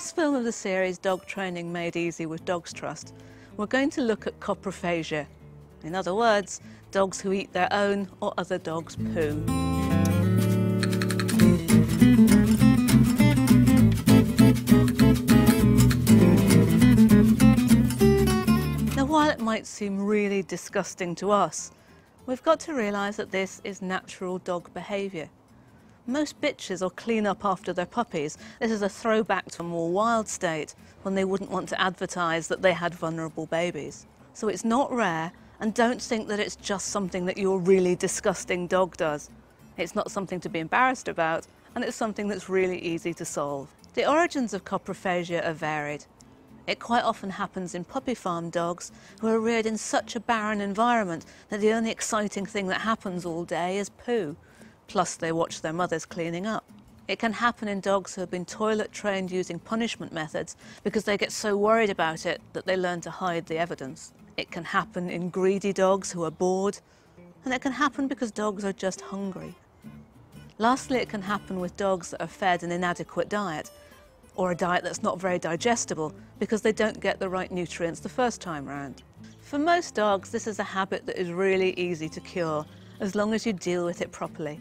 this film of the series Dog Training Made Easy with Dogs Trust, we're going to look at coprophagia. In other words, dogs who eat their own or other dogs' poo. Now, while it might seem really disgusting to us, we've got to realise that this is natural dog behaviour. Most bitches will clean up after their puppies. This is a throwback to a more wild state when they wouldn't want to advertise that they had vulnerable babies. So it's not rare, and don't think that it's just something that your really disgusting dog does. It's not something to be embarrassed about, and it's something that's really easy to solve. The origins of coprophagia are varied. It quite often happens in puppy farm dogs who are reared in such a barren environment that the only exciting thing that happens all day is poo. Plus they watch their mothers cleaning up. It can happen in dogs who have been toilet trained using punishment methods because they get so worried about it that they learn to hide the evidence. It can happen in greedy dogs who are bored, and it can happen because dogs are just hungry. Lastly, it can happen with dogs that are fed an inadequate diet, or a diet that's not very digestible because they don't get the right nutrients the first time round. For most dogs, this is a habit that is really easy to cure as long as you deal with it properly.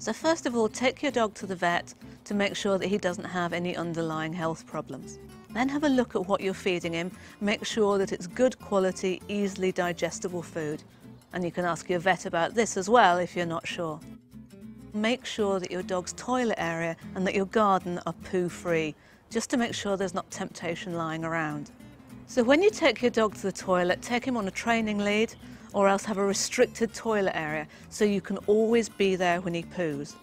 So first of all, take your dog to the vet to make sure that he doesn't have any underlying health problems. Then have a look at what you're feeding him, make sure that it's good quality, easily digestible food. And you can ask your vet about this as well if you're not sure. Make sure that your dog's toilet area and that your garden are poo-free, just to make sure there's not temptation lying around. So when you take your dog to the toilet, take him on a training lead, or else have a restricted toilet area so you can always be there when he poos.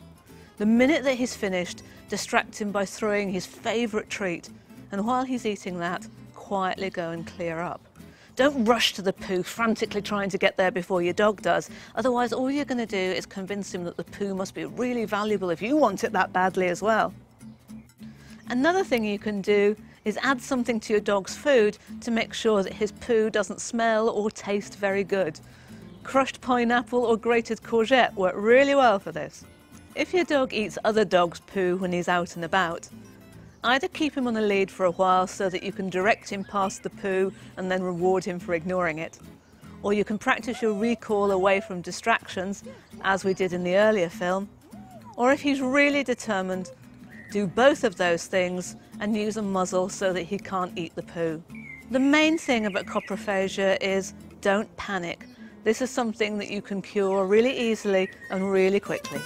The minute that he's finished, distract him by throwing his favourite treat, and while he's eating that, quietly go and clear up. Don't rush to the poo, frantically trying to get there before your dog does, otherwise all you're going to do is convince him that the poo must be really valuable if you want it that badly as well. Another thing you can do is add something to your dog's food to make sure that his poo doesn't smell or taste very good. Crushed pineapple or grated courgette work really well for this. If your dog eats other dogs' poo when he's out and about, either keep him on a lead for a while so that you can direct him past the poo and then reward him for ignoring it, or you can practice your recall away from distractions, as we did in the earlier film, or if he's really determined, do both of those things and use a muzzle so that he can't eat the poo. The main thing about coprophagia is don't panic. This is something that you can cure really easily and really quickly.